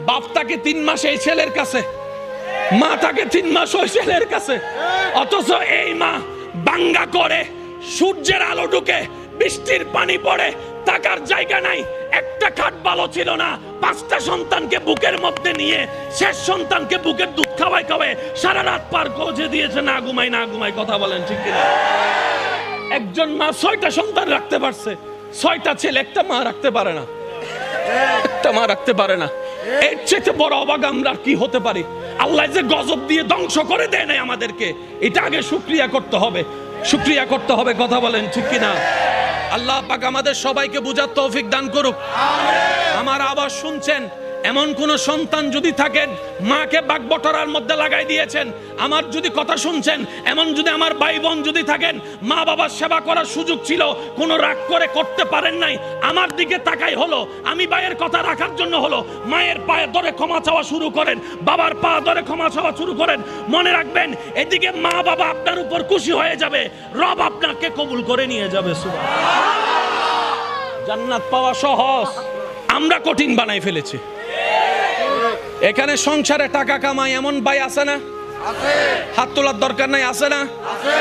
বাপ থাকে 3 মাস এই ছেলের কাছে, মা থাকে 3 মাস ওই ছেলের কাছে, অথচ এই মা বাঙ্গা করে, সূর্যের আলো ঢুকে, বৃষ্টির পানি পড়ে, থাকার জায়গা নাই, একটা খাট ভালো ছিল না, 5টা সন্তানকে বুকের মধ্যে নিয়ে শেষ সন্তানকে বুকের দুধ খাওয়াই খাওয়াই সারা রাত পার করে দিয়েছে, না ঘুমাই না ঘুমাই। কথা বলেন ঠিক কিনা? একজন মা 6টা সন্তান রাখতে পারছে, 6টা ছেলে, একটা মা রাখতে পারে না, একটা মা রাখতে পারে না। এর চেয়ে বড় অবাক আমরা কি হতে পারি? আল্লাহ যে গজব দিয়ে ধ্বংস করে দেয় নাই আমাদেরকে, এটা আগে শুকরিয়া করতে হবে, শুকরিয়া করতে হবে। কথা বলেন ঠিক কিনা? আল্লাহ পাক আমাদের সবাইকে বুঝার তৌফিক দান করুক। আমার আওয়াজ শুনছেন? এমন কোন সন্তান যদি থাকেন মাকে বাগবটরার মধ্যে লাগাই দিয়েছেন, আমার যদি কথা শুনছেন, এমন যদি আমার ভাই বোন যদি থাকেন মা বাবার সেবা করার সুযোগ ছিল, কোনো রাগ করে করতে পারেন নাই, আমার দিকে তাকাই হলো, আমি ভাইয়ের কথা রাখার জন্য হলো, মায়ের পায়ে ধরে ক্ষমা চাওয়া শুরু করেন, বাবার পা ধরে ক্ষমা চাওয়া শুরু করেন। মনে রাখবেন, এদিকে মা বাবা আপনার উপর খুশি হয়ে যাবে, রব আপনাকে কবুল করে নিয়ে যাবে। সুবহানাল্লাহ। জান্নাত পাওয়া সহজ, আমরা কঠিন বানাই ফেলেছি। এখানে সংসারে টাকা কামাই এমন ভাই আছে না? আছে। হাত তোলার দরকার নাই, আছে না? আছে।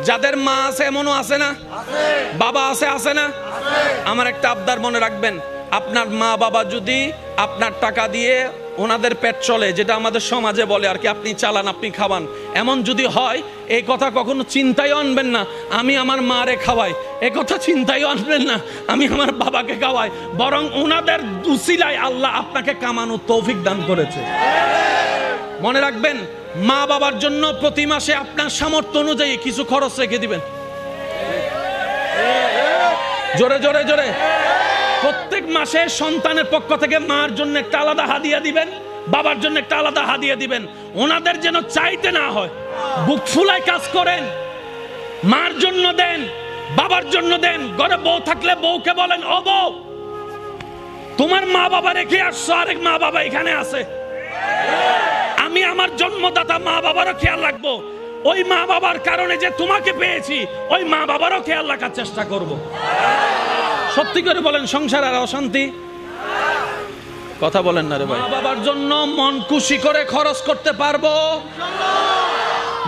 যাদের মা আছে এমনও আছে না? আছে। বাবা আছে, আছে না? আছে। আমার একটা আবদার মনে রাখবেন, আপনার মা বাবা যদি আপনার টাকা দিয়ে ওনাদের পেট চলে, যেটা আমাদের সমাজে বলে আর কি, আপনি চালান, আপনি খাওয়ান, এমন যদি হয়, এই কথা কখনো চিন্তায় আনবেন না আমি আমার মারে খাওয়াই, এই কথা চিন্তায় আনবেন না আমি আমার বাবাকে খাওয়াই, বরং ওনাদের উসিলায় আল্লাহ আপনাকে কামানোর তৌফিক দান করেছে। মনে রাখবেন, মা বাবার জন্য প্রতি মাসে আপনার সামর্থ্য অনুযায়ী কিছু খরচ রেখে দিবেন। জোরে জোরে জোরে। প্রত্যেক মাসে সন্তানের পক্ষ থেকে মার জন্য একটা আলাদা হাদিয়া দিবেন, বাবার জন্য একটা আলাদা হাদিয়া দিবেন, ওনাদের যেন চাইতে না হয়। বুক ফুলায় কাজ করেন, মার জন্য দেন, বাবার জন্য দেন। ঘরে বউ থাকলে বউকে বলেন, ও বউ, তোমার মা বাবা রেখে আসছো, আরেক মা বাবা এখানে আছে, আমি আমার জন্মদাতা মা বাবারও খেয়াল রাখবো, ওই মা বাবার কারণে যে তোমাকে পেয়েছি, ওই মা বাবারও খেয়াল রাখার চেষ্টা করব। সত্যি করে বলেন, সংসার আর অশান্তি? কথা বলেন না রে ভাই। মা বাবার জন্য মন খুশি করে খরচ করতে পারবো,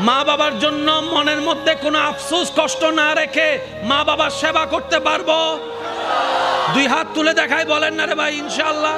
মা বাবার জন্য মনের মধ্যে কোনো আফসোস কষ্ট না রেখে মা বাবার সেবা করতে পারবো। 2 হাত তুলে দেখাই, বলেন না রে ভাই ইনশাআল্লাহ।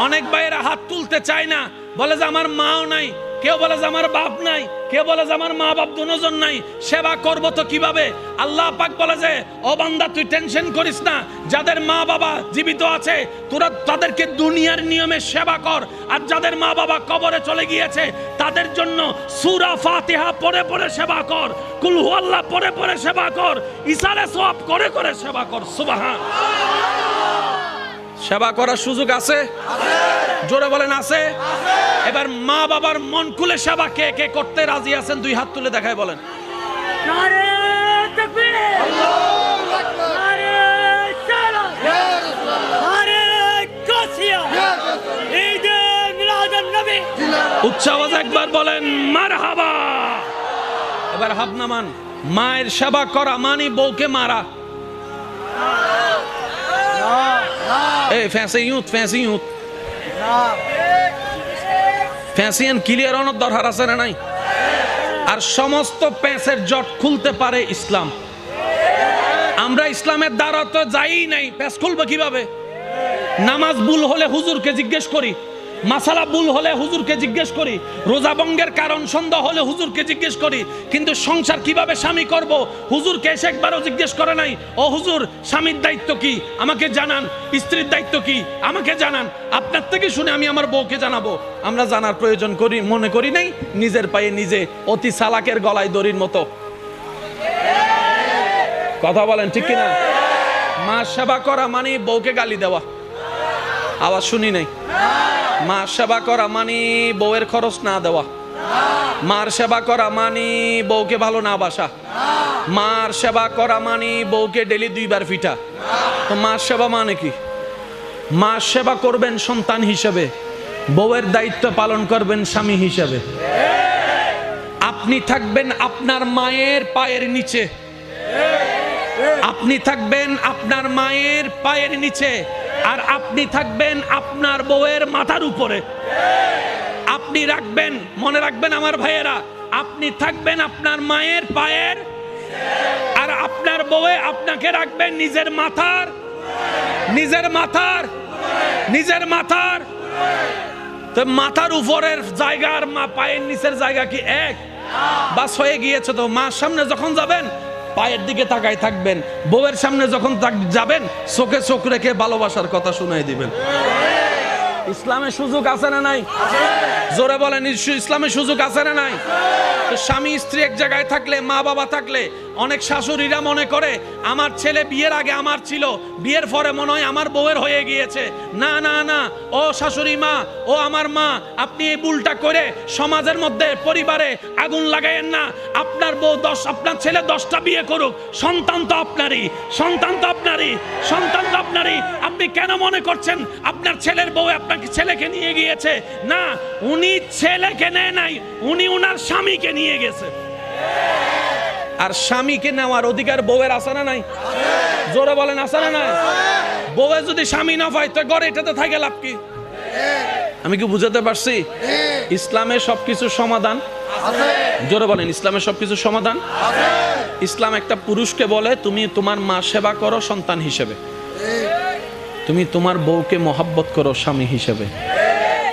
অনেক ভাইয়েরা হাত তুলতে চায় না, বলে যে আমার মাও নাই, কেউ বলে যে আমার বাপ নাই, কেউ বলে যে আমার মা বাপ দুজন নাই, সেবা করব তো কিভাবে? আল্লাহ পাক বলে যে, ও বান্দা তুই টেনশন করিস না, যাদের মা বাবা জীবিত আছে তোরা তাদেরকে দুনিয়ার নিয়মে সেবা কর, আর যাদের মা বাবা কবরে চলে গিয়েছে তাদের জন্য সূরা ফাতিহা পড়ে পড়ে সেবা কর, কুল হুয়াল্লাহ পড়ে পড়ে সেবা কর, ইসালে সওয়াব করে করে সেবা কর। সুবহানাল্লাহ। সেবা করার সুযোগ আছে? জোরে বলেন আছে? এবার মা বাবার মন খুলে সেবা কে কে করতে রাজি আছেন? 2 হাত তুলে দেখায় বলেন। নারে তাকবীর, আল্লাহু আকবার, নারে সালাত, ইয়া রাসূলুল্লাহ, নারে কাসিয়া, ইয়া রাসূলুল্লাহ, ঈদে মিলাদুন নবী। উচ্চ আওয়াজে একবার বলেন মারহাবা। এবার হাত নামান। মায়ের সেবা করা মানে বউকে মারা। এই ফ্যান্সি ইউথ, ফ্যান্সি ইউথ, ফ্যান্সিয়ান ক্লিয়ার অনেক দরকার আছে না নাই? আর সমস্ত প্যাঁচের জট খুলতে পারে ইসলাম। আমরা ইসলামের দ্বারা তো যাই নাই, প্যাঁচ খুলবে কিভাবে? নামাজ ভুল হলে হুজুরকে জিজ্ঞেস করি, মাসালা ভুল হলে হুজুরকে জিজ্ঞেস করি, রোজা ভঙ্গের কারণ সন্দেহ হলে হুজুরকে জিজ্ঞেস করি, কিন্তু সংসার কিভাবে স্বামী করব হুজুরকে এসে একবারও জিজ্ঞেস করে নাই। ও হুজুর, স্বামীর দায়িত্ব কি আমাকে জানান, স্ত্রীর দায়িত্ব কি আমাকে জানান, আপনার থেকে শুনে আমি আমার বউকে জানাবো। আমরা জানার প্রয়োজন করি মনে করি নাই, নিজের পায়ে নিজে অতি চালাকের গলায় দড়ির মতো। কথা বলেন ঠিক কিনা? মা সেবা করা মানে বউকে গালি দেওয়া। আওয়াজ শুনি নাই। মার সেবা করা মানে বউয়ের খরচ না দেওয়া। মার সেবা করা মানে বউকে ভালো না বাসা। মার সেবা করা মানে বউকে ডেলি 2 বার পিঠা। তো মার সেবা মানে কি? মার সেবা করবেন সন্তান হিসেবে, বউয়ের দায়িত্ব পালন করবেন স্বামী হিসেবে। আপনি থাকবেন আপনার মায়ের পায়ের নিচে, আপনি থাকবেন আপনার মায়ের পায়ের নিচে, আর আপনি থাকবেন আপনার বউয়ের মাথার উপরে। আপনি রাখবেন, মনে রাখবেন আমার ভাইয়েরা, আপনি থাকবেন আপনার মায়ের পায়ের, আর আপনার বউয়ে আপনাকে রাখবেন নিজের মাথার, নিজের মাথার, নিজের মাথার। তো মাথার উপরের জায়গা আর পায়ের নিচের জায়গা কি এক? বাস হয়ে গিয়েছে তো। মার সামনে যখন যাবেন পায়ের দিকে তাকায় থাকবেন, বউয়ের সামনে যখন যাবেন চোখে চোখ রেখে ভালোবাসার কথা শুনাই দিবেন। ইসলামের সুযোগ আছে না নাই? জোরে বলেন, ইসলামের সুযোগ আছে না নাই? তো স্বামী স্ত্রী এক জায়গায় থাকলে, মা বাবা থাকলে, অনেক শাশুড়িরা মনে করে আমার ছেলে বিয়ের আগে আমার ছিল, বিয়ের পরে মনে হয় আমার বউয়ের হয়ে গিয়েছে। না না না, ও শাশুড়ি মা, ও আমার মা, আপনি এই ভুলটা করে সমাজের মধ্যে পরিবারে আগুন লাগাইয়েন না। আপনার বউ আপনার ছেলে 10টা বিয়ে করুক, সন্তান তো আপনারই, সন্তান তো আপনারই, সন্তান তো আপনারই। আপনি কেন মনে করছেন আপনার ছেলের বউ আপনাকে ছেলেকে নিয়ে গিয়েছে? না, উনি ছেলেকে নেয় নাই, উনি উনার স্বামীকে নিয়ে গেছে। আর স্বামীকে নেওয়ার অধিকার বউয়ের আছে না নাই? জোরে বলেন, আছে না নাই? বউয়ে যদি স্বামী না পায় তো ঘরে এটাতে থাকে লাভ কি? আমি কি বুঝাতে পারছি? ইসলামের সবকিছু সমাধান। জোরে বলেন, ইসলামের সবকিছু সমাধান। ইসলাম একটা পুরুষকে বলে তুমি তোমার মা সেবা করো সন্তান হিসেবে, তুমি তোমার বউকে মহাব্বত করো স্বামী হিসেবে,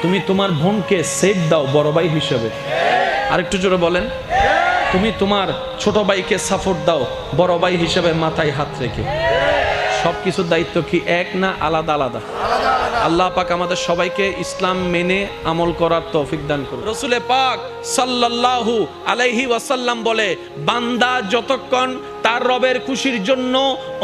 তুমি তোমার বোনকে সেট দাও বড় ভাই হিসেবে। আরেকটু জোরে বলেন, তুমি তোমার ছোট ভাইকে সাপোর্ট দাও বড় ভাই হিসেবে মাথায় হাত রেখে। সবকিছুর দায়িত্ব কি এক না আলাদা আলাদা? আল্লাহ পাক আমাদের সবাইকে ইসলাম মেনে আমল করার তৌফিক দান করুন। রাসূল পাক সাল্লাল্লাহু আলাইহি ওয়াসাল্লাম বলে, বান্দা যতক্ষণ তার রবের খুশির জন্য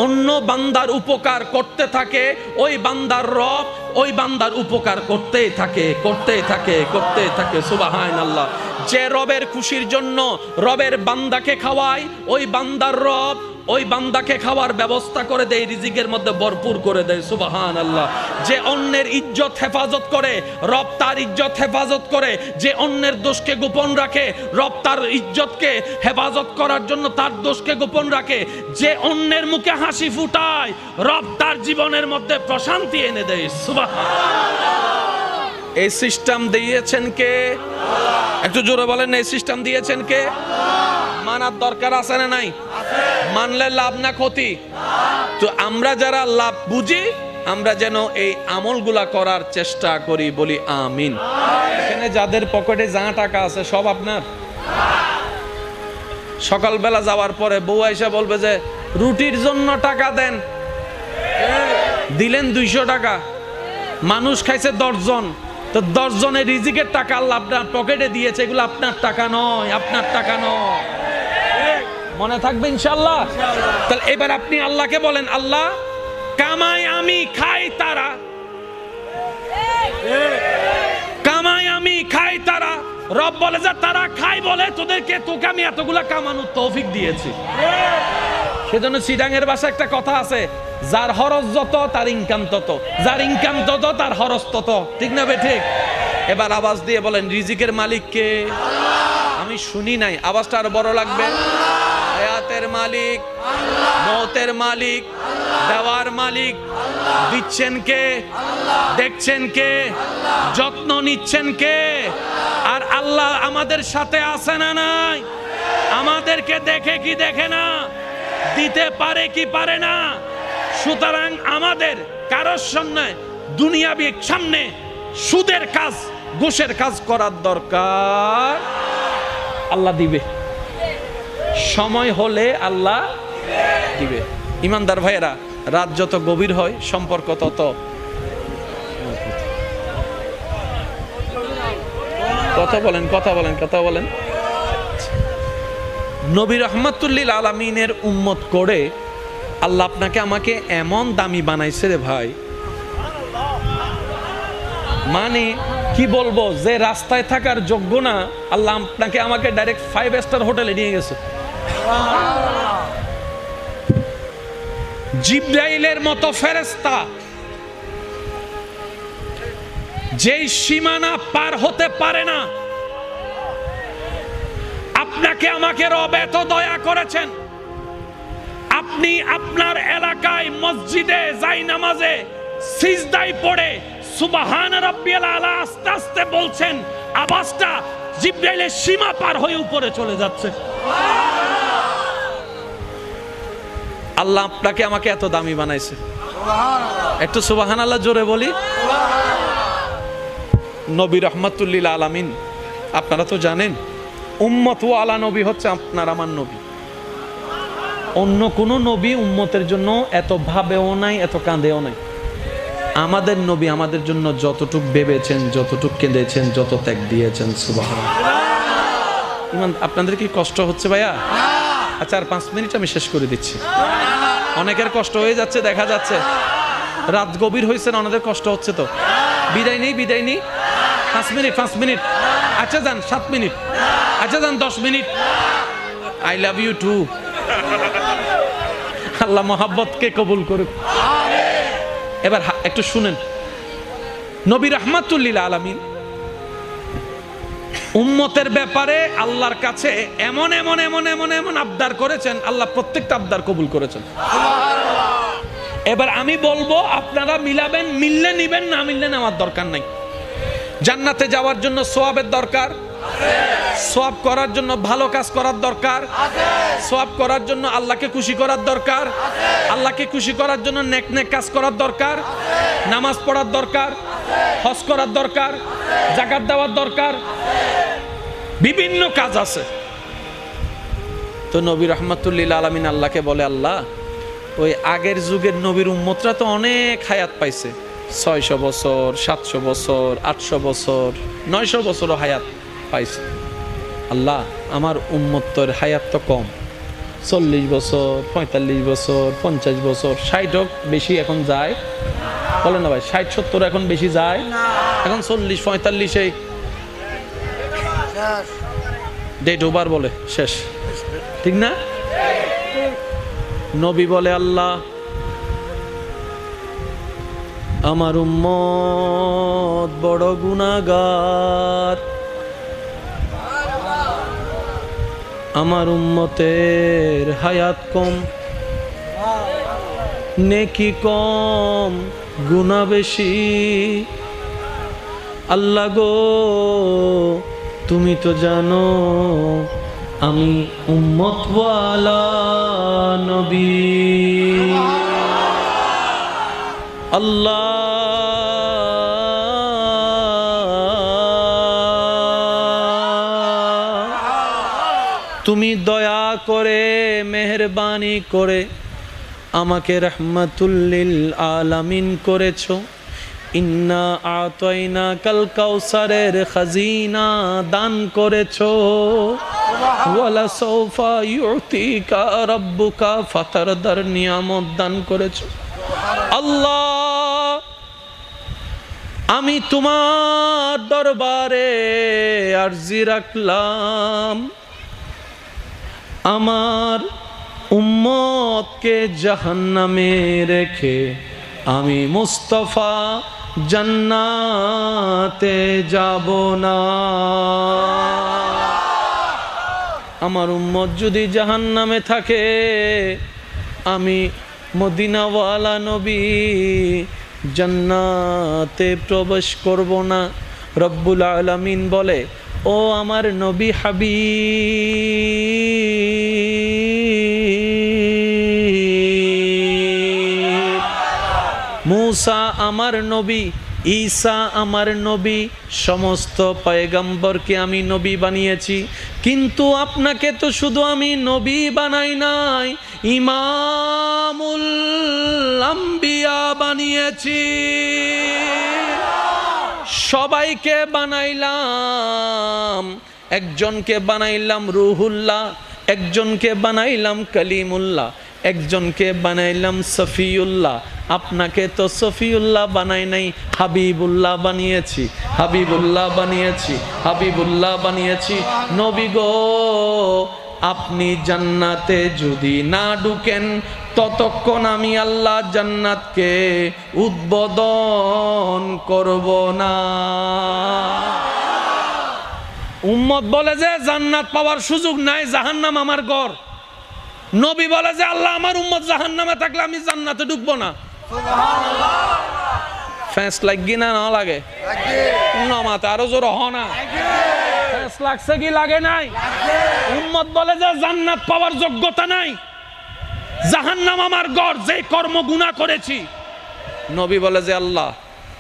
অন্য বান্দার উপকার করতে থাকে, ওই বান্দার রব ওই বান্দার উপকার করতেই থাকে, করতেই থাকে, করতেই থাকে। সুবহানাল্লাহ। যে রবের খুশির জন্য রবের বান্দাকে খাওয়ায়, ওই বান্দার রব ওই বান্দাকে খাওয়ার ব্যবস্থা করে দেয়, রিজিকের মধ্যে ভরপুর করে দেয়। সুবহানাল্লাহ। যে অন্যের ইজ্জত হেফাজত করে, রব তার ইজ্জত হেফাজত করে। যে অন্যের দোষকে গোপন রাখে, রব তার ইজ্জতকে হেফাজত করার জন্য তার দোষকে গোপন রাখে। যে অন্যের মুখে হাসি ফুটায়, রব তার জীবনের মধ্যে প্রশান্তি এনে দেয়। সুবহানাল্লাহ। এই সিস্টেম দিয়েছেন কে? একটু জোরে বলেন, এই সিস্টেম দিয়েছেন কে? মানার দরকার আছে না নাই? মানলে লাভ না ক্ষতি? তো আমরা যারা লাভ বুঝি, আমরা যেন এই আমলগুলা করার চেষ্টা করি, বলি আমিন। এখানে যাদের পকেটে যা টাকা আছে সব আপনার। সকালবেলা যাওয়ার পরে বউ আইসা বলবে যে রুটির জন্য টাকা দেন, দিলেন 200 টাকা, মানুষ খাইছে 10 জন, তো 10 জনের রিজিকের টাকা আল্লাহ আপনার পকেটে দিয়েছে, এগুলো আপনার টাকা নয়, আপনার টাকা নয়। মনে থাকবে ইনশাআল্লাহ। তাহলে এবার আপনি আল্লাহকে বলেন, আল্লাহ কামাই আমি খাই তারা, কামাই আমি খাই তারা। রব বলে যে তারা খাই বলে তোকে আমি এতগুলা কামানোর তৌফিক দিয়েছি। সেজন্য চিটাঙের ভাষায় একটা কথা আছে, যার খরচ যত তার ইনকাম তত, যার ইনকাম তত তার খরচ তত। ঠিক না বে ঠিক? এবার আওয়াজ দিয়ে বলেন, রিজিকের মালিক কে? আমি শুনি নাই, আওয়াজটা আরো বড় লাগবে। হায়াতের মালিক, মওতের মালিক, দেওয়ার মালিক। দিচ্ছেন কে? দেখছেন কে? যত্ন নিচ্ছেন কে? আর আল্লাহ আমাদের সাথে আছে না নাই? আমাদেরকে দেখে কি দেখে না? দিতে পারে কি পারে না? সুতরাং আমাদের কারোর সামনে দুনিয়াবি সামনে সুদের কাজ, ঘুষের কাজ করার দরকার। আল্লাহ দিবে, সময় হলে আল্লাহ দিবে। ইমানদার ভাইয়েরা, রাত যত গভীর হয় সম্পর্ক তত। কথা বলেন, কথা বলেন, কথা বলেন। নবী রাহমাতুল্লিল আলামিনের উম্মত করে আল্লাহ আপনাকে আমাকে এমন দামি বানাইছে রে ভাই, মানে কি বলবো, যে রাস্তায় থাকার যোগ্য না, আল্লাহ আপনাকে আমাকে ডাইরেক্ট 5 স্টার হোটেলে নিয়ে গেছে। জিবরাইলের মতো ফেরেশতা, যেই সীমানা পার হতে পারে না, আপনাকে আমাকে রব এত দয়া করেছেন। আপনি আপনার এলাকায় মসজিদে যাই নামাজে সিজদায় পড়ে সুবহান রাব্বিয়াল আলা আস্তে আস্তে বলছেন, আওয়াজটা জিবরাইলের সীমা পার হয়ে উপরে চলে যাচ্ছে। আল্লাহ আপনাকে আমাকে এত দামি বানাইছে, একটু সুবহানাল্লাহ জোরে বলি। নবী রাহমাতুল লিল আলামিন, আপনারা তো জানেন উম্মত ওয়ালা নবী হচ্ছে আপনার আমার নবী। অন্য কোন নবী উম্মতের জন্য এত ভাবেও নাই, এত কাঁদেও নাই। আমাদের নবী আমাদের জন্য যতটুক ভেবেছেন, যতটুক কেঁদেছেন, যত ত্যাগ দিয়েছেন, সুবহানাল্লাহ। ইমান, আপনাদের কি কষ্ট হচ্ছে ভাইয়া? আচ্ছা, আর 5 মিনিট আমি শেষ করে দিচ্ছি। অনেকের কষ্ট হয়ে যাচ্ছে, দেখা যাচ্ছে রাত গভীর হয়েছে না, অনেকের কষ্ট হচ্ছে। তো বিদায় নেই, বিদায় নেই। 5 মিনিট। আচ্ছা যান 7 মিনিট। আচ্ছা যান 10 minute. I love you too. Allah মহাব্বতকে কবুল করুক। এবার একটু শুনেন, নবী রাহমাতুল লিল আলামিন উম্মতের ব্যাপারে আল্লাহর কাছে এমন এমন এমন এমন এমন আবদার করেছেন, আল্লাহ প্রত্যেকটা আবদার কবুল করেছেন। এবার আমি বলবো, আপনারা মিলাবেন, মিললে নিবেন, না মিললে নেওয়ার দরকার নাই। জান্নাতে যাওয়ার জন্য সওয়াবের দরকার, সওয়াব করার জন্য ভালো কাজ করার দরকার, সওয়াব করার জন্য আল্লাহকে খুশি করার দরকার, আল্লাহকে খুশি করার জন্য নেক নেক কাজ করার দরকার, নামাজ পড়ার দরকার, হজ করার দরকার, যাকাত দেওয়ার দরকার, বিভিন্ন কাজ আছে। তো নবী রাহমাতুল লিল আলামিন আল্লাহকে বলে, আল্লাহ ওই আগের যুগের নবীর উম্মতরা তো অনেক হায়াত পাইছে, 600 বছর, 700 বছর, 800 বছর, 900 বছরও হায়াত পাইছে। আল্লাহ আমার উম্মতের হায়াত তো কম, 40 বছর, 45 বছর, 50 বছর, 60 হোক বেশি এখন যায়, বলে না ভাই? 60-70 এখন বেশি যায়, এখন 40-45 এই ডেট ওভার বলে শেষ, ঠিক না? নবী বলে, আল্লাহ আমার উম্মত বড় গুনাহগার, আমার উম্মতের হায়াত কম, নেকি কম, গুনাহ বেশি। আল্লাহ গো, তুমি তো জানো আমি উম্মতওয়ালা নবী। আল্লাহ তুমি দয়া করে, মেহেরবানি করে আমাকে রাহমাতুল লিল আলামিন করেছো। ইন্না আতাইনা কাল কাউসারের খাজিনা দান করেছো। ওয়ালা সাউফা ইউতিকা রাব্বুকা ফাতারদার নিয়ামত দান করেছো। আল্লাহ আমি তোমার দরবারে আরজি রাখলাম, আমার উম্মতকে জাহান্নামে রেখে আমি মুস্তাফা জান্নাতে যাব না। আমার উম্মত যদি জাহান্নামে থাকে, আমি মদিনাওয়ালা নবী জান্নাতে প্রবেশ করব না। রব্বুল আলামিন বলে, ও আমার নবী হাবিব, মূসা আমার নবী, ঈসা আমার নবী, সমস্ত পয়গম্বরকে আমি নবী বানিয়েছি, কিন্তু আপনাকে তো শুধু আমি নবী বানাই নাই, ইমামুল আম্বিয়া বানিয়েছি। সবাইকে বানাইলাম, একজনকে বানাইলাম রুহুল্লাহ, একজনকে বানাইলাম কালিমুল্লাহ, একজনকে বানাইলাম সফিউল্লাহ। আপনাকে তো সফিউল্লাহ বানাই নাই, হাবিবুল্লাহ বানিয়েছি, হাবিবুল্লাহ বানিয়েছি, হাবিবুল্লাহ বানিয়েছি। নবী গো, আপনি জান্নাতে যদি না ঢুকেন, ততক্ষণ আমি আল্লাহ জান্নাতকে উদ্বোধন করব না। উম্মত বলে যে জান্নাত পাওয়ার সুযোগ নাই, জাহান্নাম আমার ঘর। নবী বলে যে আল্লাহ আমার উম্মত জাহান্নামে থাকলে আমি জান্নাতে ঢুকবো না। ফ্যাঁস লাগি না না লাগে মাথা আরো জোর হ না ফ্যাঁস লাগছে কি লাগে নাই উম্মত বলে যে জান্নাত পাওয়ার যোগ্যতা নাই জাহান্নাম আমার গড় যে কর্ম গুনাহ করেছি নবী বলে যে আল্লাহ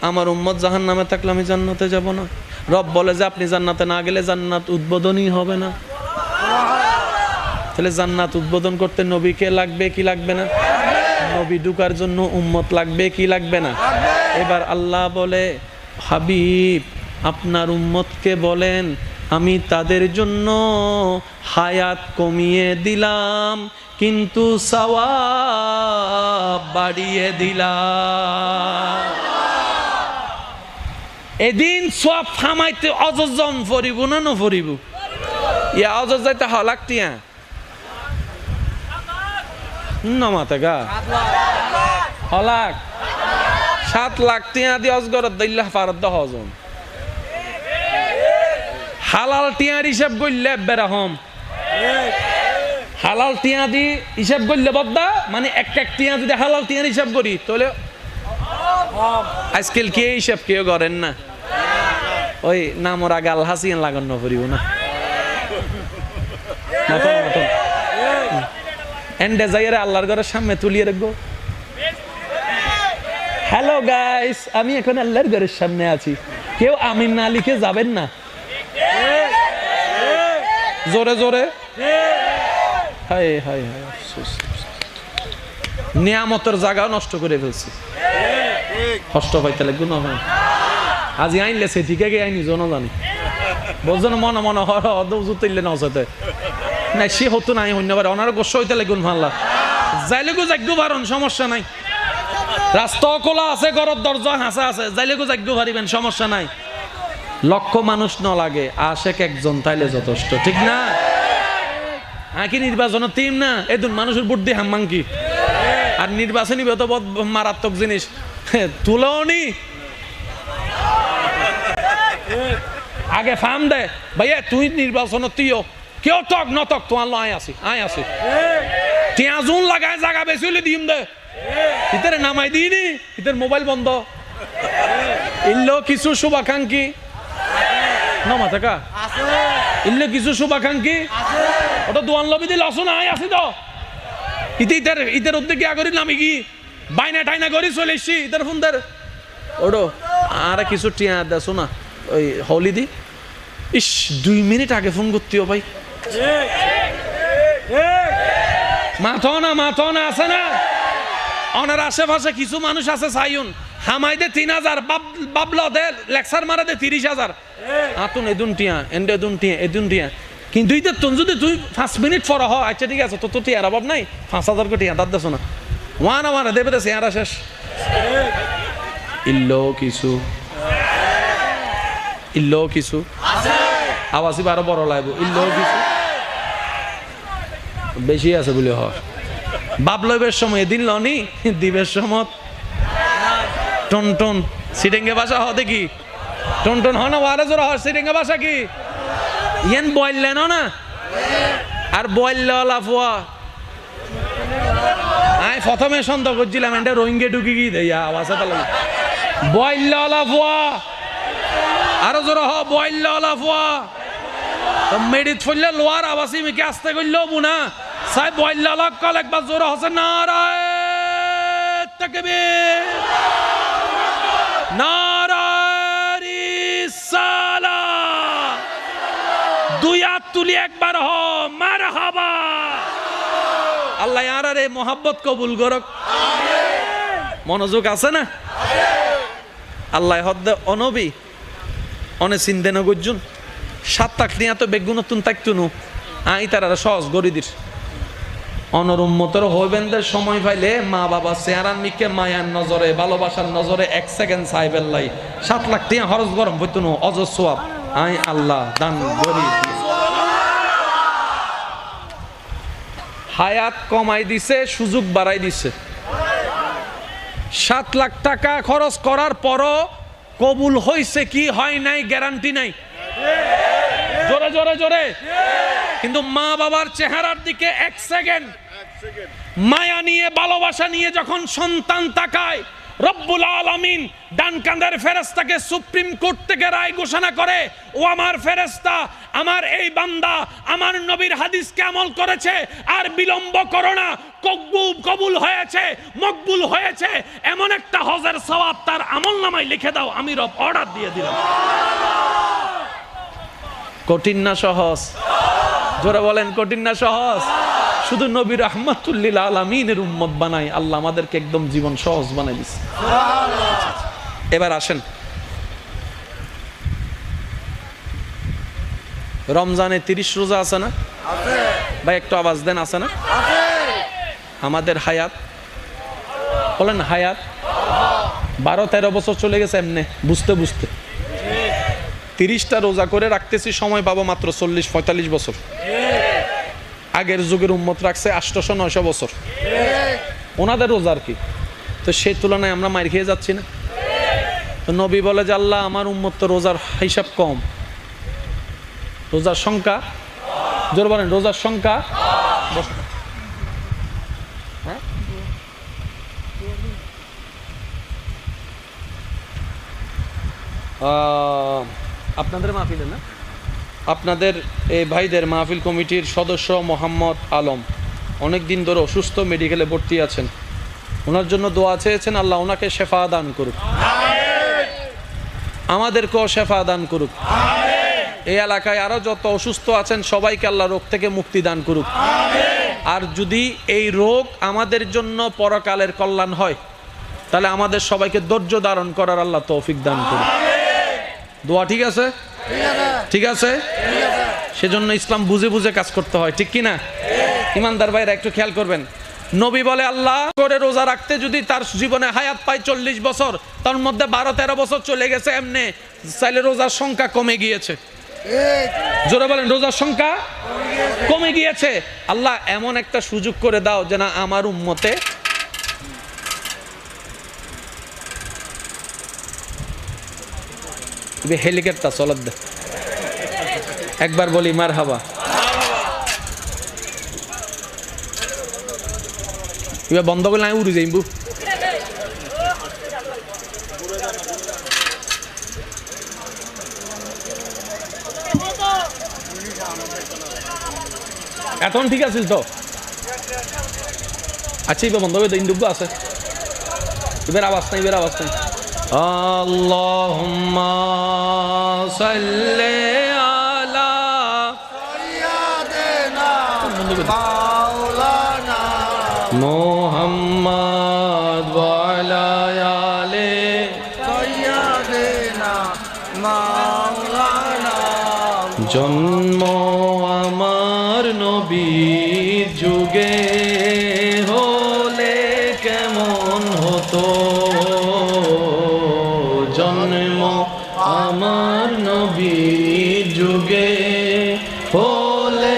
আমার উম্মত জাহান্নামে থাকলে আমি জান্নাতে যাব না রব বলে যে আপনি জান্নাতে না গেলে জান্নাত উদ্বোধনই হবে না তাহলে জান্নাত উদ্বোধন করতে নবীকে লাগবে কি লাগবে না নবী ঢুকার জন্য উম্মত লাগবে কি লাগবে না এবার আল্লাহ বলে হাবিব আপনার উম্মতকে বলেন আমি তাদের জন্য হায়াত কমিয়ে দিলাম কিন্তু সওয়াব বাড়িয়ে দিলাম এদিন সব থামাইতে অযোজন ফরিব না নফরিব ইয়া অযোজ যাইতে হলাকটিয়া নমাতে গা হলাক 7 লাখ টিয়া দি অজগরত দিল্লাহ ফারদ হজন হালাল টিয়ার হিসাব করলে বেরহম হালাল টিয়া দি হিসাব করলে বদ্দা মানে এক টিয়া যদি হালাল টিয়ার হিসাব করি তাহলে আজকাল কে হিসাব কেউ করেন না ওই নামরা গাল হাসিয়ান লাগানো করিব না এন্ডে যাইরে আল্লাহর ঘরের সামনে তুলিয়ে রাখবো হ্যালো গাইস আমি এখন আল্লাহর ঘরের সামনে আছি কেউ আমিন না লিখে যাবেন না জোরে জোরে হায় হায় হায় আফসোস নিয়ামতের জায়গাও নষ্ট করে ফেলছি কষ্ট পাইতে লাগবে না আজি আইনলে সে ঠিক আগে আইনি জন জানি বলছেন মনে মনে হইলে নসাতে না সে হতো নাই অন্যবার ওনার গোস্ব হইতে লাগুন ভাল্লা যাইলেগো যাগ্য পারন সমস্যা নাই রাস্তা খোলা আছে ঘরের দরজা হাসা আছে যাইলেগো যাগ্য পারিবেন সমস্যা নাই লক্ষ মানুষ ন লাগে আশেক একজন তাইলে যথেষ্ট ঠিক না আকি নির্বাচনের টিম না এদুন মানুষের বুদ্ধি হাম্মাং কি আর নির্বাচনী তো মারাত্মক জিনিস তুলেও নি আগে ফার্ম দে ভাইয়া তুই নির্বাচনত তুইও কেউ তক নতক তোমার আয় আসি টিয়া জুন লাগায় জায়গা বেশি হলে দিম দে ইতারে নামাই দিইনি ইতার মোবাইল বন্ধ ইল্লো কিছু শুভাকাঙ্ক্ষী নমা থাকা ইল্লো কিছু শুভাকাঙ্ক্ষী ওটা দোয়ান লবি দিল আসো না আয় আসি তো ইতার উদ্যোগে আগরি নামি কি বাইনা টাইনা করি চলে এসছি ইতার ফোন দের ওডো আর কিছু টিয়া দেছো না ওই হলি দি ইস 2 মিনিট আগে ফোন করতেও ভাই মাথো না আছে না ওনার আশেপাশে কিছু মানুষ আছে সাইউন হামাইদে 3000 বাবলা দে লেকচার মারা দে 30000 আতুন এদুন টিয়া কিন্তু ইতে তুন যদি তুই 5 মিনিট পর হ আচ্ছা ঠিক আছে তো টিয়ার অভাব নাই 5000 কোটি দাঁত দেছো না ওয়ানা দেবে দে চেহারা শেষ ইল্লো কিছু আওয়াজই বারো বড় লাগবে ইল্লো কিছু বেশি আছে বলে হ বাপ লইবের সময় দিন লনি দিবের সময় টন সিটেঙ্গে ভাষা হ দেখি টন হ না ওয়ারে জোর হ সিটেঙ্গে ভাষা কি ইয়েন বইলে না আর বইলে লাফুয়া আই প্রথমে সন্দেহ করছিলাম এটা রোহিঙ্গে ঢুকি গিয়ে দেয় আওয়াজ বইলে লাফুয়া আরো জোর হ বইলে লাফুয়া মেডিত ফলে লোয়ার আবাসি মিকে আসতে করলেও বুনা সাই বইলে লাগ কল একবার জোর হসে নারায় তাকবীর নারায় রিসালাত দুই হাত তুলি একবার হ মারহাবা আল্লাহ ইয়ারারে মোহাব্বত কবুল করক মনোযোগ আছে না আল্লাহ হদ্দে অনবী অনে চিন্তে ন গজ্জুন 7 লাখ নিয়ে তো বেগুন তুন তাকতুনু আই তারা সহজ গরিদির অনরুম্মতর হইবেনদের সময় পাইলে মা বাবা চেহারার মিকে মায়ার নজরে ভালোবাসার নজরে 1 সেকেন্ড সাইবেল লাই 7 লাখ টিয়া খরচ গরম হইতুনু অজর সওয়াব আই আল্লাহ দান গরি হায়াত কমাই দিছে সুযোগ বাড়াই দিছে 7 লাখ টাকা খরচ করার পরও কবুল হইছে কি হয় নাই গ্যারান্টি নাই জোরে কিন্তু মা বাবার চেহারার দিকে 1 সেকেন্ড মায়া নিয়ে ভালোবাসা নিয়ে যখন সন্তান তাকায় রব্বুল আলামিন ডান কাঁধের ফেরেশতাকে সুপ্রিম কোর্ট থেকে রায় ঘোষণা করে, ও আমার ফেরেশতা, আমার এই বান্দা আমার নবীর হাদিসকে আমল করেছে, আর বিলম্ব করো না, কবুল হয়েছে, মকবুল হয়েছে, এমন একটা হজের সওয়াব তার আমল নামায় লিখে দাও। আমি রব অর্ডার দিয়ে দিলাম। কঠিন না সহজ? জোরে বলেন, কঠিন না সহজ? শুধু নবী রাহমাতুল্লিল আলামিনের উম্মত বানাই, আল্লাহ আমাদেরকে একদম জীবন সহজ বানাই দিচ্ছে। এবার আসেন, রমজানে 30 রোজা আছে না ভাই? একটু আওয়াজ দেন, আছে না? আমাদের হায়াত, বলেন হায়াত 12-13 বছর চলে গেছে এমনি বুঝতে বুঝতে। 30টা রোজা করে রাখতেছি, সময় পাবো মাত্র 40-45 বছর। আগের যুগের উম্মত রাখছে 800-900 বছর, ওনাদের রোজার কি? তো সেই তুলনায় আমরা মার খেয়ে যাচ্ছি না? তো নবী বলে যে আল্লাহ আমার উম্মত তো রোজার হিসাব কম, রোজার সংখ্যা, জোর বলেন রোজার সংখ্যা। আপনাদের মাহফিলে না, আপনাদের এই ভাইদের মাহফিল কমিটির সদস্য মোহাম্মদ আলম অনেক দিন ধরে অসুস্থ, মেডিকেলে ভর্তি আছেন। ওনার জন্য দোয়া চেয়েছেন, আল্লাহ ওনাকে শেফা দান করুক, আমাদেরকেও শেফা দান করুক। এই এলাকায় আরো যত অসুস্থ আছেন সবাইকে আল্লাহ রোগ থেকে মুক্তি দান করুক। আর যদি এই রোগ আমাদের জন্য পরকালের কল্যাণ হয়, তাহলে আমাদের সবাইকে ধৈর্য ধারণ করার আল্লাহ তৌফিক দান করুক। দোয়া ঠিক আছে? ঠিক আছে। সেজন্য ইসলাম বুঝে বুঝে কাজ করতে হয়, ঠিক কি না? ইমানদার ভাইরা একটু খেয়াল করবেন, নবী বলে আল্লাহ করে রোজা রাখতে যদি তার জীবনে হায়াত পায় 40 বছর, তার মধ্যে 12-13 বছর চলে গেছে এমনি, চাইলে রোজার সংখ্যা কমে গিয়েছে। জোরে বলেন রোজার সংখ্যা কমে গিয়েছে। আল্লাহ এমন একটা সুযোগ করে দাও যে না আমার উম্মতে হেলিকপ্টার চলার দে, একবার বলি মারহাবা। এবার বন্ধ করলে আমি উড়ে যাইব। এখন ঠিক আছে তো? আচ্ছা এবার বন্ধ করে ইন্দুব্য আছে, এবার আওয়াজ নাই, এবার আওয়াজ নাই। আল্লাহুম্মা সাল্লি আলা সাইয়্যিদিনা মাওলানা মুহাম্মদ ওয়া আলা আলি সাইয়্যিদিনা মাওলানা। জন্ম আমার নবীর যুগে হলে কেমন হতো, জন্ম আমার নবীর যুগে হলে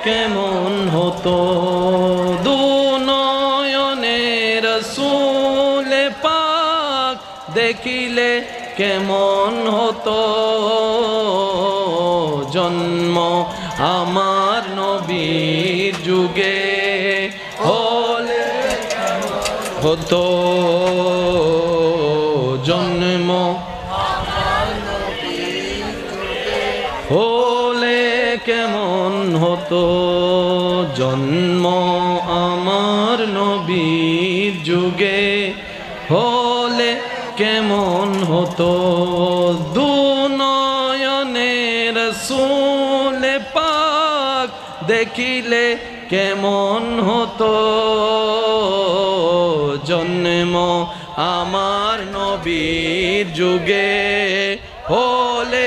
কেমন হতো, দুনয়নে রাসূল পাক দেখিলে কেমন হতো, জন্ম আমার নবীর যুগে হলে হতো, জন্ম হলে কেমন হতো, জন্ম আমার নবীর যুগে হলে কেমন হতো, দুনয়নে রাসূল পাক দেখিলে কেমন হতো, জন্ম আমার নবীর যুগে হলে।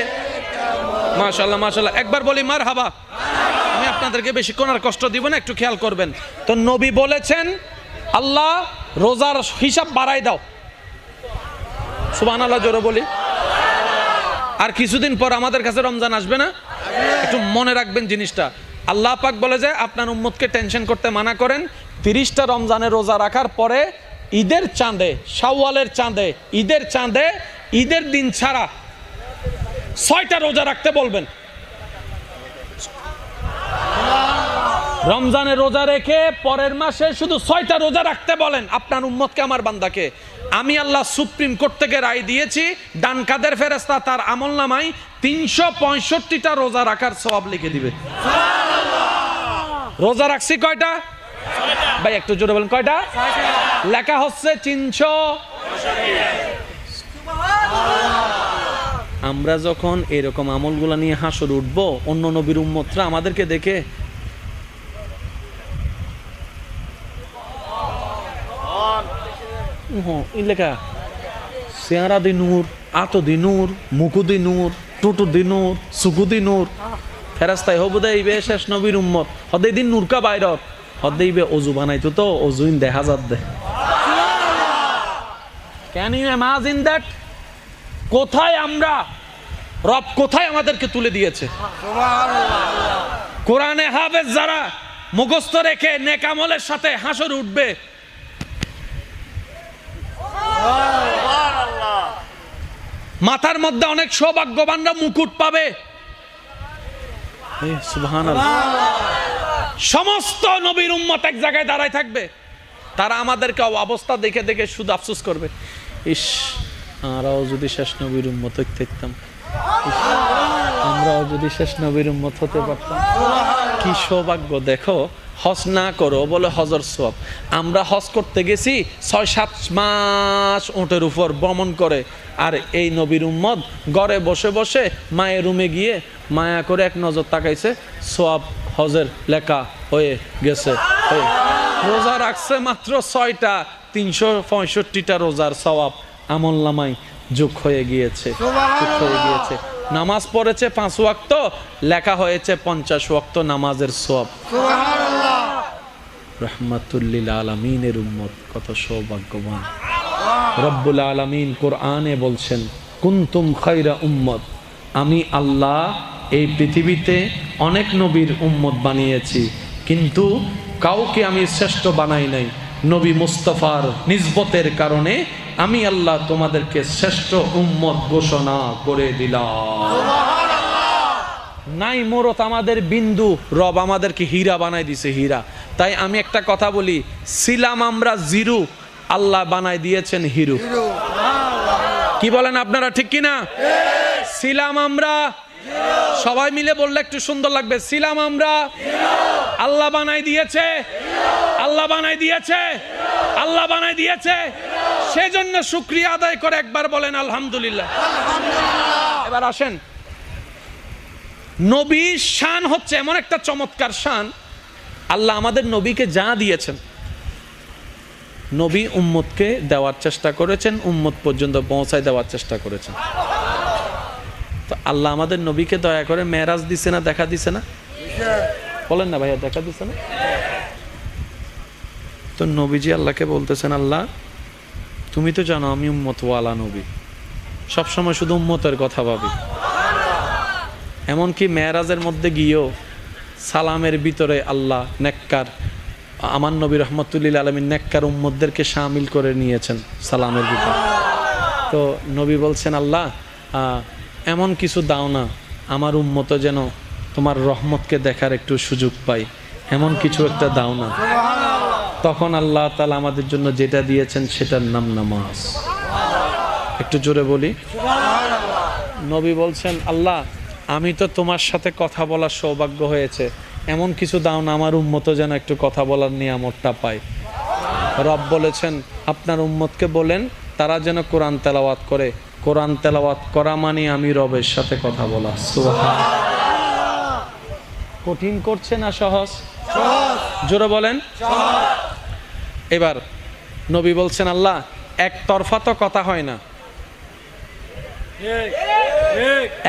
মাশাআল্লাহ মাশাআল্লাহ, একবার বলি মারহাবা। আমি আপনাদেরকে বেশিক্ষণ আর কষ্ট দিব না, একটু খেয়াল করবেন। তো নবী বলেছেন আল্লাহ রোজার হিসাব বাড়াই দাও, সুবহানাল্লাহ জোরে বলি। আর কিছুদিন পর আমাদের কাছে রমজান আসবে না? একটু মনে রাখবেন জিনিসটা। আল্লাহ পাক বলে যে আপনার উম্মতকে টেনশন করতে মানা করেন, 30টা রমজানের রোজা রাখার পরে ঈদের চাঁদে, শাওয়ালের চাঁদে, ঈদের চাঁদে, ঈদের দিন ছাড়া 6টা রোজা রাখতে বলবেন। রমজানের রোজা রেখে পরের মাসে শুধু 6টা রোজা রাখতে বলেন আপনার উম্মতকে, আমার বান্দাকে। আমি আল্লাহ সুপ্রিম কোর্ট থেকে রায় দিয়েছি, ডান কাদের ফেরেশতা তার আমলনামায় 365টা রোজা রাখার সওয়াব লিখে দিবে। রোজা রাখছি কয়টা ভাই, একটু জোরে বলেন কয়টা? লেখা হচ্ছে 300। আমরা যখন এরকম আমলগুলা নিয়ে হাসর উঠবো, অন্য নবীর উম্মতরা আমাদেরকে দেখে লেখা চেহারা দি নূর, আতো দি নূর, মুকু দি নূর, টুটু দি নূর, সুকু দি নূর। ফেরাস্তাই হবু দেইবে শেষ নবীর উম্মত হদেই দিন নূরকা বাইরত হদেইবে অজু বানাইতো, তো অজুইন দেখা যাত দে। Can you imagine that? কোথায় আমরা, রব কোথায় আমাদেরকে তুলে দিয়েছে। কোরআনে হাফেজ যারা মুখস্থ রেখে নেক আমলের সাথে হাসর উঠবে, মাথার মধ্যে অনেক সৌভাগ্যবানরা মুকুট পাবে। সুবহানাল্লাহ। সমস্ত নবীর উম্মত এক জায়গায় দাঁড়ায় থাকবে, তারা আমাদেরকে অবস্থা দেখে দেখে শুধু আফসোস করবে, ইস আমরাও যদি শেষ নবীর উম্মত হতে পারতাম, আমরাও যদি শেষ নবীর উম্মত হতে পারতাম। কি সৌভাগ্য। দেখো, হজ না করো বলে হজর সওয়াব। আমরা হজ করতে গেছি 6-7 মাস উটের উপর ভ্রমণ করে, আর এই নবীর উম্মত ঘরে বসে বসে মায়ের রুমে গিয়ে মায়া করে এক নজর তাকাইছে, সওয়াব হজের লেখা হয়ে গেছে। রোজা রাখছে মাত্র 6টা, 365টা রোজার সওয়াব আমলনামায় যোগ হয়ে গিয়েছে, যোগ হয়ে গিয়েছে। নামাজ পড়েছে 5 ওয়াক্ত, লেখা হয়েছে 50 ওয়াক্ত নামাজের সওয়াব। রাহমাতুল লিল আলামিনের উম্মত কত সৌভাগ্যবান। রব্বুল আলামিন কোরআনে বলছেন, কুনতুম খায়রা উম্মত, আমি আল্লাহ এই পৃথিবীতে অনেক নবীর উম্মত বানিয়েছি, কিন্তু কাউকে আমি শ্রেষ্ঠ বানাই নাই। নবী মুস্তাফার নিসবতের কারণে আমি আল্লাহ তোমাদেরকে শ্রেষ্ঠ উম্মত ঘোষণা করে দিলাম। নাই মোরত আমাদের বিন্দু, রব আমাদেরকে হীরা বানাই দিছে, হীরা। তাই আমি একটা কথা বলি, ছিলাম আমরা জিরো, আল্লাহ বানাই দিয়েছেন হিরো। কি বলেন আপনারা, ঠিক কিনা? ছিলাম আমরা, সবাই মিলে বললে একটু সুন্দর লাগবে। ছিলাম আমরা, আল্লাহ বানাই দিয়েছে, আল্লাহ বানাই দিয়েছে, আল্লাহ বানাই দিয়েছে। সেজন্য শুকরিয়া আদায় করে একবার বলেন আলহামদুলিল্লাহ। এবার আসেন, নবীর শান হচ্ছে এমন একটা চমৎকার শান, আল্লাহ আমাদের নবীকে যা দিয়েছেন, নবী উম্মতকে দেওয়ার চেষ্টা করেছেন, উম্মত পর্যন্ত পৌঁছায় দেওয়ার চেষ্টা করেছেন। তো আল্লাহ আমাদের নবীকে দয়া করে মেরাজ দিছে না, দেখা দিছে না? বলেন না ভাইয়া, দেখা দিছে না? তো নবীজি আল্লাহকে বলতেছেন, আল্লাহ তুমি তো জানো আমি উম্মতওয়ালা নবী, সবসময় শুধু উম্মতের কথা ভাবি। এমনকি মেরাজের মধ্যে গিয়েও সালামের ভিতরে আল্লাহ নেককার, আমার নবী রহমতুল্লিল আলমিন নেককার উম্মতদেরকে শামিল করে নিয়েছেন সালামের ভিতরে। তো নবী বলছেন, আল্লাহ এমন কিছু দাও না আমার উম্মত যেন তোমার রহমতকে দেখার একটু সুযোগ পাই, এমন কিছু একটা দাও না। তখন আল্লাহ তাআলা আমাদের জন্য যেটা দিয়েছেন সেটার নাম নামাজ। একটু জোরে বলি। নবী বলছেন, আল্লাহ আমি তো তোমার সাথে কথা বলার সৌভাগ্য হয়েছে, এমন কিছু দাও না আমার উম্মত যেন একটু কথা বলার নিয়ামতটা পায়। রব বলেছেন, আপনার উম্মতকে বলেন তারা যেন কোরআন তেলাওয়াত করে। কোরআন তেলাওয়াত করা মানে আমি রবের সাথে কথা বলা। সুবহানাল্লাহ। কঠিন করছে না সহজ? জোরে বলেন। এবার নবী বলছেন, আল্লাহ একতরফা তো কথা হয় না,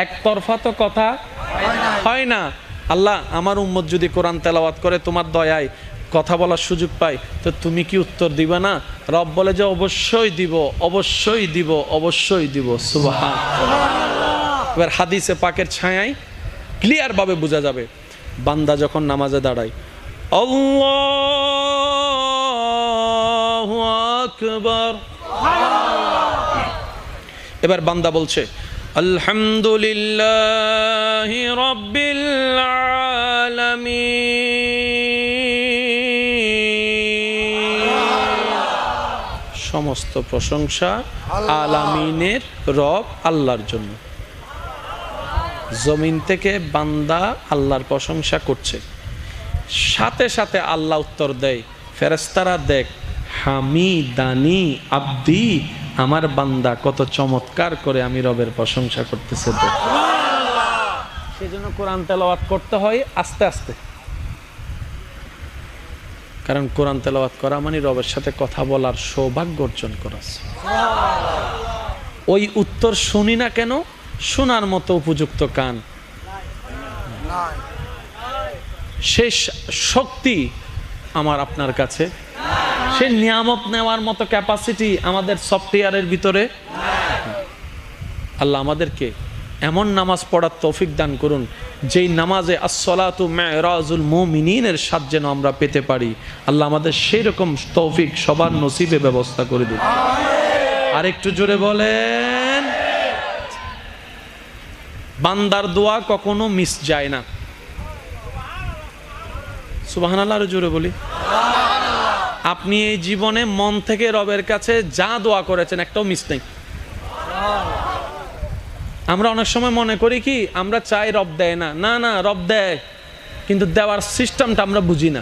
একতরফা তো কথা হয় না। আল্লাহ আমার উম্মত যদি কোরআন তেলাওয়াত করে তোমার দয়ায় কথা বলার সুযোগ পাই, তো তুমি কি উত্তর দিবা না? রব বলে যে অবশ্যই দিব, অবশ্যই দিব, অবশ্যই দিব। সুবহানাল্লাহ। এবার হাদিসে পাকের ছায়ায় ক্লিয়ার ভাবে বোঝা যাবে, বান্দা যখন নামাজে দাঁড়ায় আল্লাহু আকবার, এবার বান্দা বলছে আলহামদুলিল্লাহি রাব্বিল আলামিন, সমস্ত প্রশংসা আলামিনের রব আল্লাহর জন্য। জমিন থেকে বান্দা আল্লাহর প্রশংসা করছে, সাথে সাথে আল্লাহ উত্তর দেয়, ফেরেশতারা দেখ, হামিদানি আব্দি, আমার বান্দা কত চমৎকার করে আমি রবের প্রশংসা করতেছে। সেজন্য কোরআন তেলাওয়াত করতে হয় আস্তে আস্তে, কারণ কোরআন তেলাওয়াত করা মানে রবের সাথে কথা বলার সৌভাগ্য অর্জন করা। ওই উত্তর শুনি না কেন? শোনার মতো উপযুক্ত কান, সেই শক্তি আমার আপনার কাছে, সে নিয়ামত নেওয়ার মতো ক্যাপাসিটি আমাদের সফটওয়্যারের ভিতরে। আল্লাহ আমাদেরকে এমন নামাজ পড়ার তৌফিক দান করুন, যেই নামাজে আসসালাতু মিরাজুল মুমিনিনের স্বাদ যেন আমরা পেতে পারি। আল্লাহ আমাদের সেই রকম তৌফিক সবার নসিবে ব্যবস্থা করে দিন। আর একটু জোরে বলেন। বান্দার দোয়া কখনো মিস যায় না। সুবহানাল্লাহ, আরো জোরে বলি। আপনি এই জীবনে মন থেকে রবের কাছে যা দোয়া করেছেন একটাও মিস নেই। আমরা অনেক সময় মনে করি কি আমরা চাই রব দেয় না, না না রব দেয়, কিন্তু দেওয়ার সিস্টেমটা আমরা বুঝি না।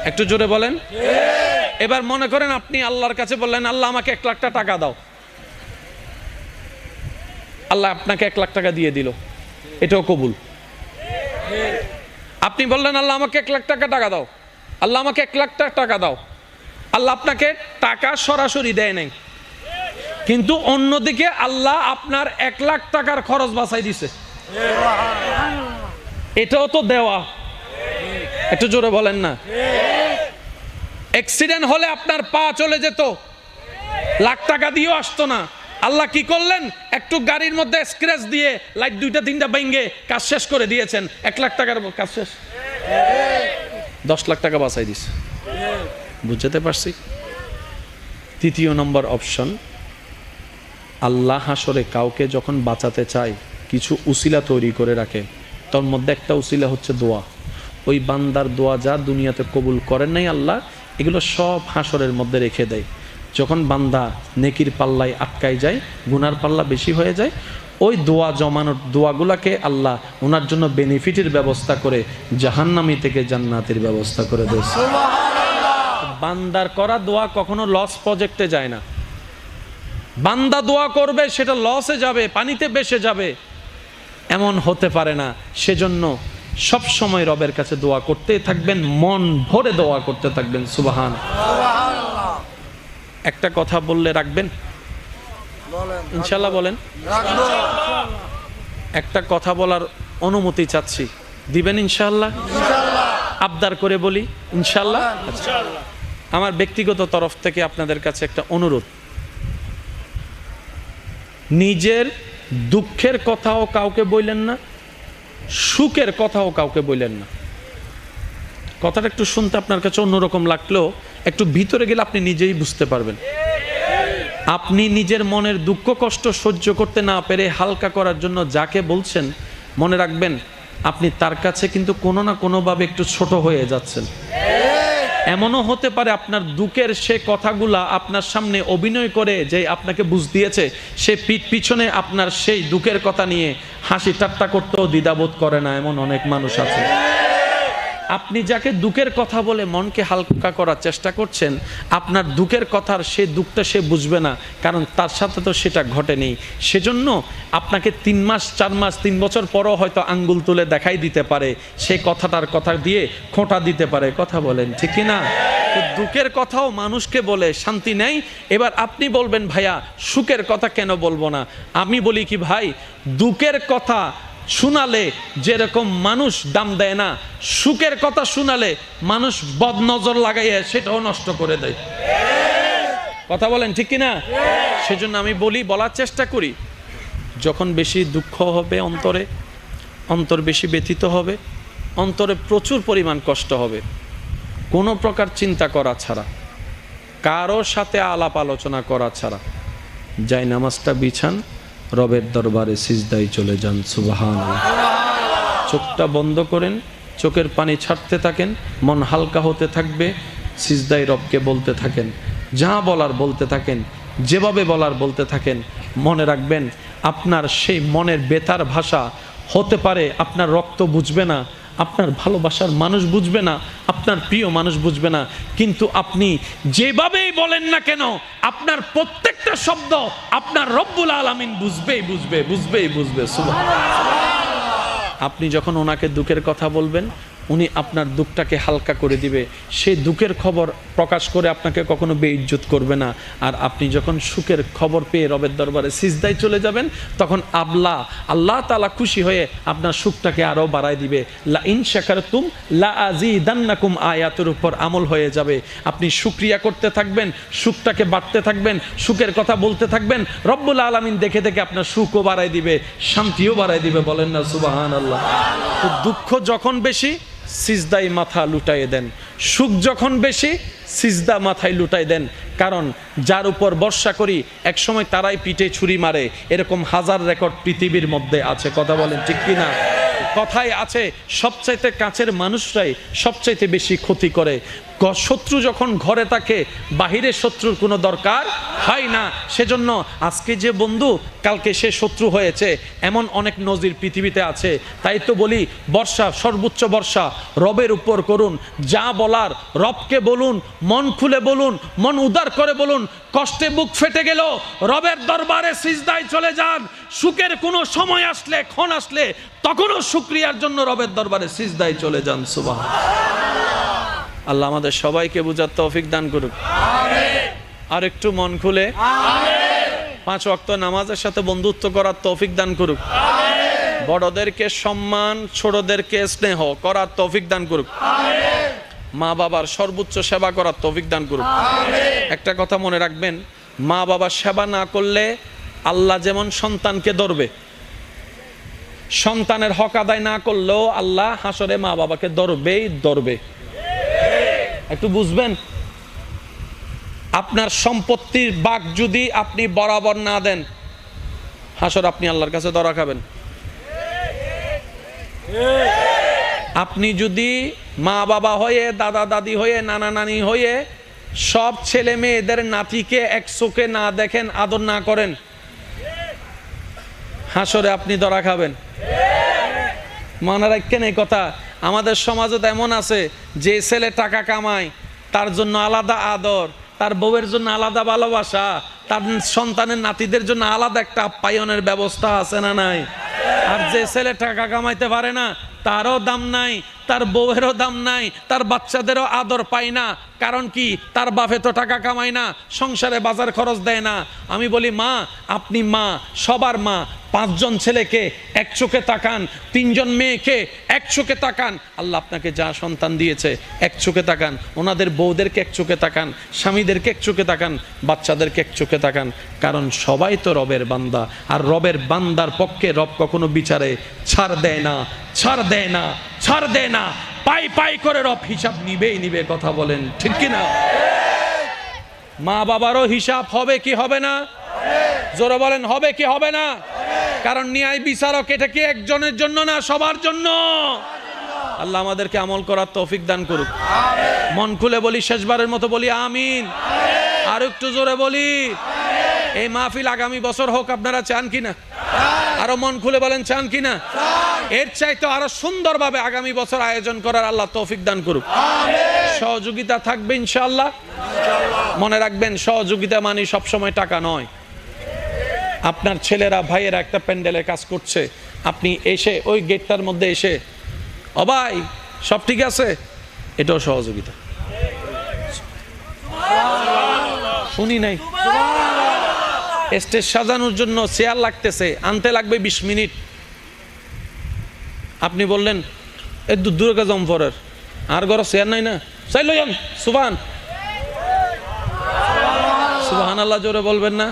একটু জোরে বলেন। এবার মনে করেন আপনি আল্লাহর কাছে বললেন, আল্লাহ আমাকে 1 লাখ টাকা দাও, আল্লাহ আপনাকে 1 লাখ টাকা দিয়ে দিল, এটাও কবুল। আপনি বললেন আল্লাহ আমাকে 1 লাখ টাকা দাও, আল্লাহ আমাকে 1 লাখ টাকা দাও, আল্লাহ আপনাকে টাকা সরাসরি দেয় নাই, কিন্তু অন্যদিকে আল্লাহ আপনার 1 লাখ টাকার খরচ বাঁচাই দিছে, এটাও তো দেওয়া। একটু জোরে বলেন না। অ্যাক্সিডেন্ট হলে আপনার পা চলে যেত, লাখ টাকা দিয়েও আসতো না, আল্লাহ কি করলেন? একটু গাড়ির মধ্যে স্ক্র্যাচ দিয়ে লাইট 2টা 3টা ভেঙে কাজ শেষ করে দিয়েছেন, 1 লাখ টাকার কাজ শেষ, 10 লাখ টাকা বাঁচাই দিছে। বুঝতে পারছি? তৃতীয় নম্বর অপশন, আল্লাহ হাসরে কাউকে যখন বাঁচাতে চায় কিছু উসিলা তৈরি করে রাখে, তার মধ্যে একটা উসিলা হচ্ছে দোয়া। ওই বান্দার দোয়া যা দুনিয়াতে কবুল করেন নাই আল্লাহ, এগুলো সব হাসরের মধ্যে রেখে দেয়। যখন বান্দা নেকির পাল্লায় আটকায় যায়, গুনার পাল্লা বেশি হয়ে যায়, ওই দোয়া জমানোর দোয়াগুলাকে আল্লাহ ওনার জন্য বেনিফিটের ব্যবস্থা করে জাহান্নামী থেকে জান্নাতের ব্যবস্থা করে দেয়। বান্দার করা দোয়া কখনো লস প্রজেক্টে যায় না। বান্দা দোয়া করবে সেটা লসে যাবে, পানিতে ভেসে যাবে, এমন হতে পারে না। সেজন্য সব সময় রবের কাছে দোয়া করতে থাকবেন, মন ভরে দোয়া করতে থাকবেন। সুবহান। একটা কথা বললে রাখবেন ইনশাআল্লাহ? বলেন। একটা কথা বলার অনুমতি চাচ্ছি, দিবেন ইনশাআল্লাহ? আবদার করে বলি ইনশাআল্লাহ। আমার ব্যক্তিগত তরফ থেকে আপনাদের কাছে একটা অনুরোধ, নিজের দুঃখের কথাও কাউকে বললেন না, সুখের কথাও কাউকে বললেন না। কথাটা একটু শুনতে আপনার কাছে অন্যরকম লাগলেও একটু ভিতরে গেলে আপনি নিজেই বুঝতে পারবেন। আপনি নিজের মনের দুঃখ কষ্ট সহ্য করতে না পেরে হালকা করার জন্য যাকে বলছেন, মনে রাখবেন আপনি তার কাছে কিন্তু কোনো না কোনোভাবে একটু ছোট হয়ে যাচ্ছেন। এমনও হতে পারে আপনার দুঃখের সে কথাগুলা আপনার সামনে অভিনয় করে যে আপনাকে বুঝ দিয়েছে, সে পিছনে আপনার সেই দুঃখের কথা নিয়ে হাসি ঠাট্টা করতেও দ্বিধাবোধ করে না, এমন অনেক মানুষ আছে। আপনি যাকে দুঃখের কথা বলে মনকে হালকা করার চেষ্টা করছেন, আপনার দুঃখের কথার সে দুঃখটা সে বুঝবে না, কারণ তার সাথে তো সেটা ঘটেনি। সেজন্য আপনাকে 3 মাস 4 মাস 3 বছর পরও হয়তো আঙ্গুল তুলে দেখাই দিতে পারে, সেই কথাটার কথা দিয়ে খোঁটা দিতে পারে। কথা বলেন ঠিক কি না? দুঃখের কথাও মানুষকে বলে শান্তি নেই। এবার আপনি বলবেন ভাইয়া সুখের কথা কেন বলবো না? আমি বলি কি ভাই, দুঃখের কথা শোনালে যেরকম মানুষ দাম দেয় না, সুখের কথা শোনালে মানুষ বদনজর লাগাইয়া সেটাও নষ্ট করে দেয়। কথা বলেন ঠিক কিনা? সেজন্য আমি বলার চেষ্টা করি, যখন বেশি দুঃখ হবে অন্তর বেশি ব্যথিত হবে, অন্তরে প্রচুর পরিমাণ কষ্ট হবে, কোনো প্রকার চিন্তা করা ছাড়া, কারো সাথে আলাপ আলোচনা করা ছাড়া যাই নামাজটা বিছান, রবের দরবারে সিজদায় চলে যান। সুবহানাল্লাহ। চোখটা বন্ধ করেন, চোখের পানি ছাড়তে থাকেন, মন হালকা হতে থাকবে, সিজদায় রবকে বলতে থাকেন, যা বলার বলতে থাকেন, যেভাবে বলার বলতে থাকেন। মনে রাখবেন, আপনার সেই মনের বেতার ভাষা হতে পারে আপনার রক্ত বুঝবে না, আপনার ভালোবাসার মানুষ বুঝবে না, আপনার প্রিয় মানুষ বুঝবে না, কিন্তু আপনি যেভাবেই বলেন না কেন আপনার প্রত্যেকটা শব্দ আপনার রব্বুল আলামিন বুঝবে। সুবহানাল্লাহ। আপনি যখন ওনাকে দুঃখের কথা বলবেন, উনি আপনার দুঃখটাকে হালকা করে দিবে। সেই দুঃখের খবর প্রকাশ করে আপনাকে কখনো বেইজ্জত করবে না। আর আপনি যখন সুখের খবর পেয়ে রবের দরবারে সিজদায় চলে যাবেন, তখন আল্লাহ তাআলা খুশি হয়ে আপনার সুখটাকে আরও বাড়ায় দিবে। লা ইন শাকারতুম লা আযীদান্নাকুম আয়াতের উপর আমল হয়ে যাবে। আপনি শুকরিয়া করতে থাকবেন, সুখটাকে বাড়তে থাকবেন, সুখের কথা বলতে থাকবেন। রব্বুল আলামিন দেখে দেখে আপনার সুখও বাড়ায় দিবে, শান্তিও বাড়ায় দিবে। বলেন না সুবহানাল্লাহ। তো দুঃখ যখন বেশি, সিজদায় মাথা লুটাইয়ে দেন। সুখ যখন বেশি, সিজদা মাথায় লুটাই দেন। কারণ যার উপর ভরসা করি একসময় তারাই পিঠে ছুরি মারে, এরকম হাজার রেকর্ড পৃথিবীর মধ্যে আছে। কথা বলেন ঠিক কিনা? কথায় আছে, সবচাইতে কাছের মানুষরাই সবচাইতে বেশি ক্ষতি করে। শত্রু যখন ঘরে থাকে, বাহিরে শত্রুর কোনো দরকার হয় না। সেজন্য আজকে যে বন্ধু, কালকে সে শত্রু হয়েছে, এমন অনেক নজির পৃথিবীতে আছে। তাই তো বলি, বর্ষা, সর্বোচ্চ বর্ষা রবের উপর করুন। যা বলার রবকে বলুন, মন খুলে বলুন, মন উদার করে বলুন। কষ্টে বুক ফেটে গেল, রবের দরবারে সিজদায় চলে যান। সুখের কোনো সময় আসলে, ক্ষণ আসলে, তখনও শুকরিয়ার জন্য রবের দরবারে সিজদায় চলে যান। সুবহানাল্লাহ। আল্লাহ আমাদের সবাইকে বুঝার তৌফিক দান করুক। আর একটু মন খুলে 5 ওয়াক্ত নামাজের সাথে বন্ধুত্ব করার তৌফিক দান করুক। বড়দেরকে সম্মান, ছোটদেরকে স্নেহ করার তৌফিক দান করুক। মা বাবার সর্বোচ্চ সেবা করার তৌফিক দান করুক। একটা কথা মনে রাখবেন, মা বাবার সেবা না করলে আল্লাহ যেমন সন্তানকে ধরবে, সন্তানের হক আদায় না করলেও আল্লাহ হাসরে মা বাবাকে ধরবে। একটু বুঝবেন, আপনার সম্পত্তির ভাগ যদি আপনি বরাবর না দেন, হাসর আপনি আল্লাহর কাছে ধরা খাবেন। আপনি যদি মা বাবা হয়ে, দাদা দাদি হয়ে, নানা নানি হয়ে সব ছেলে মেয়েদের নাতিকে এক চোখে না দেখেন, আদর না করেন, হাসরে আপনি ধরা খাবেন। মনে রাখেন এই কথা। আমাদের সমাজে এমন আছে, যে ছেলে টাকা কামায় তার জন্য আলাদা আদর, তার বউয়ের জন্য আলাদা ভালোবাসা, তার সন্তানের নাতিদের জন্য আলাদা একটা আপ্যায়নের ব্যবস্থা আছে না নাই? আর যে ছেলে টাকা কামাইতে পারে না, তারও দাম নাই, তার বউয়েরও দাম নাই, তার বাচ্চাদেরও আদর পায় না। কারণ কি? তার বাপে তো টাকা কামায় না, সংসারে বাজার খরচ দেয় না। আমি বলি, মা, আপনি মা, সবার মা। 5 জন ছেলেকে এক চোখে তাকান, 3 জন মেয়েকে এক চোখে তাকান। আল্লাহ আপনাকে যা সন্তান দিয়েছে এক চোখে তাকান। ওনাদের বউদেরকে এক চোখে তাকান, স্বামীদেরকে এক চোখে তাকান, বাচ্চাদেরকে এক চোখে তাকান। কারণ সবাই তো রবের বান্দা। আর রবের বান্দার পক্ষে রব কখনো বিচারে ছাড় দেয় না। পাই করে রব হিসাব নিবে। কথা বলেন ঠিক কিনা? মা বাবারও হিসাব হবে কি হবে না? জোরে বলেন, হবে কি হবে না? কারণ ন্যায় বিচারক এটা কি একজনের জন্য না, সবার জন্য। আল্লাহ আমাদেরকে আমল করার তৌফিক দান করুক। মন খুলে বলি, শেষবারের মতো বলি আমিন। আর একটু জোরে বলি। এই মাহফিল আগামী বছর হোক, আপনারা চান কিনা? আরো মন খুলে বলেন, চান কিনা? এর চাইতে আরো সুন্দরভাবে আগামী বছর আয়োজন করার আল্লাহ তৌফিক দান করুক। সহযোগিতা থাকবে ইনশাআল্লাহ। মনে রাখবেন, সহযোগিতা মানে সবসময় টাকা নয়। আপনার ছেলেরা, ভাইয়েরা একটা প্যান্ডেলের কাজ করছে, আপনি এসে ওই গেটটার মধ্যে এসে, ও ভাই সব ঠিক আছে, এটাও সহযোগিতা। শুনি নাই? স্টেজ সাজানোর জন্য চেয়ার লাগতেছে, আনতে লাগবে 20 মিনিট। আপনি বললেন একটু দূরে কা জমফরের, আর ঘর চেয়ার নাই না, চাই লইয়ান। সুবহানাল্লাহ জোরে বলবেন না?